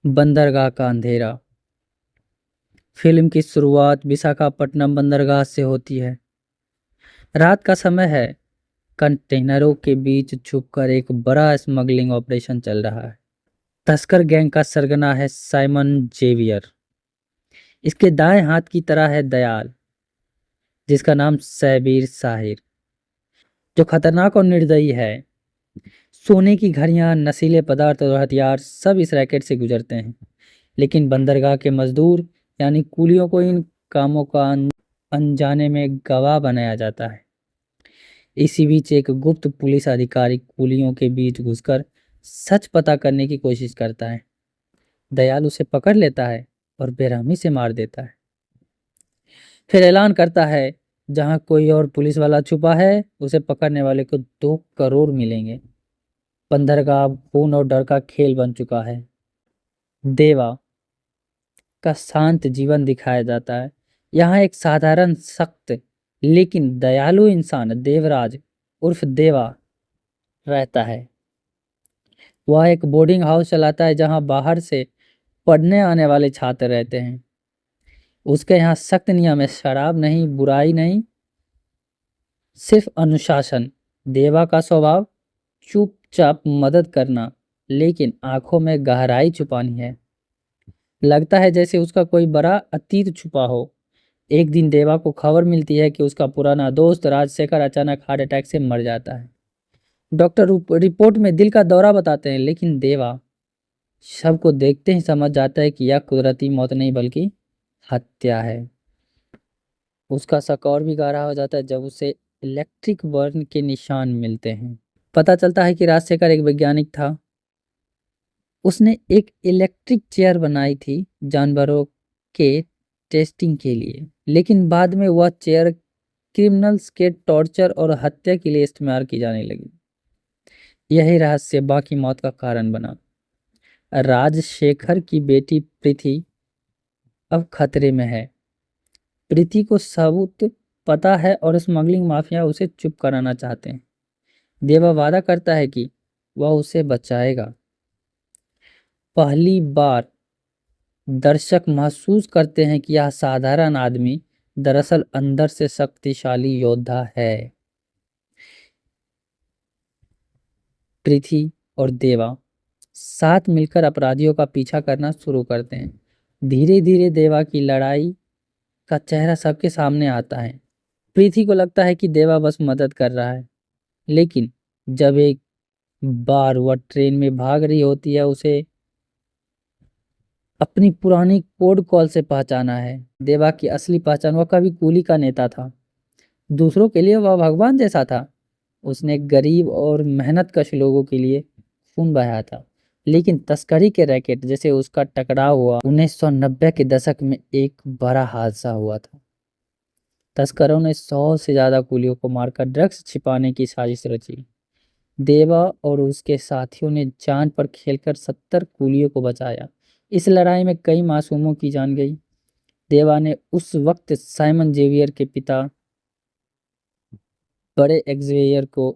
बंदरगाह का अंधेरा। फिल्म की शुरुआत विशाखापट्टनम बंदरगाह से होती है। रात का समय है। कंटेनरों के बीच छुपकर एक बड़ा स्मगलिंग ऑपरेशन चल रहा है। तस्कर गैंग का सरगना है साइमन जेवियर। इसके दाएं हाथ की तरह है दयाल, जिसका नाम सैबीर साहिर, जो खतरनाक और निर्दयी है। सोने की घड़ियां, नशीले पदार्थ और हथियार सब इस रैकेट से गुजरते हैं, लेकिन बंदरगाह के मजदूर यानी कूलियों को इन कामों का अनजाने में गवाह बनाया जाता है। इसी बीच एक गुप्त पुलिस अधिकारी कूलियों के बीच घुसकर सच पता करने की कोशिश करता है। दयाल उसे पकड़ लेता है और बेरहमी से मार देता है। फिर ऐलान करता है, जहां कोई और पुलिस वाला छुपा है उसे पकड़ने वाले को 2 करोड़ मिलेंगे। बंदरगाह खून और डर का खेल बन चुका है। देवा का शांत जीवन दिखाया जाता है। यहाँ एक साधारण सख्त लेकिन दयालु इंसान देवराज उर्फ देवा रहता है। वह एक बोर्डिंग हाउस चलाता है जहाँ बाहर से पढ़ने आने वाले छात्र रहते हैं। उसके यहाँ सख्त नियम है, शराब नहीं, बुराई नहीं, सिर्फ अनुशासन। देवा का स्वभाव चुपचाप मदद करना, लेकिन आंखों में गहराई छुपानी है। लगता है जैसे उसका कोई बड़ा अतीत छुपा हो। एक दिन देवा को खबर मिलती है कि उसका पुराना दोस्त राजशेखर अचानक हार्ट अटैक से मर जाता है। डॉक्टर रिपोर्ट में दिल का दौरा बताते हैं, लेकिन देवा सबको देखते ही समझ जाता है कि यह कुदरती मौत नहीं बल्कि हत्या है। उसका शक और भी गहरा हो जाता है जब उसे इलेक्ट्रिक बर्न के निशान मिलते हैं। पता चलता है कि राजशेखर एक वैज्ञानिक था। उसने एक इलेक्ट्रिक चेयर बनाई थी जानवरों के टेस्टिंग के लिए, लेकिन बाद में वह चेयर क्रिमिनल्स के टॉर्चर और हत्या के लिए इस्तेमाल की जाने लगी। यही रहस्य बाकी मौत का कारण बना। राजशेखर की बेटी प्रीति अब खतरे में है। प्रीति को सबूत पता है और स्मगलिंग माफिया उसे चुप कराना चाहते हैं। देवा वादा करता है कि वह उसे बचाएगा। पहली बार दर्शक महसूस करते हैं कि यह साधारण आदमी दरअसल अंदर से शक्तिशाली योद्धा है। पृथ्वी और देवा साथ मिलकर अपराधियों का पीछा करना शुरू करते हैं। धीरे धीरे देवा की लड़ाई का चेहरा सबके सामने आता है। पृथ्वी को लगता है कि देवा बस मदद कर रहा है, लेकिन जब एक बार वह ट्रेन में भाग रही होती है, उसे अपनी पुरानी कोड कॉल से पहचाना है। देवा की असली पहचान, वह कभी कूली का नेता था। दूसरों के लिए वह भगवान जैसा था। उसने गरीब और मेहनतकश लोगों के लिए खून बहाया था, लेकिन तस्करी के रैकेट जैसे उसका टकराव हुआ 1990 के दशक में एक बड़ा हादसा हुआ था। तस्करों ने 100 से ज्यादा कुलियों को मारकर ड्रग्स छिपाने की साजिश रची। देवा और उसके साथियों ने जान पर खेलकर 70 कुलियों को बचाया। इस लड़ाई में कई मासूमों की जान गई। देवा ने उस वक्त साइमन जेवियर के पिता बड़े एक्सवेयर को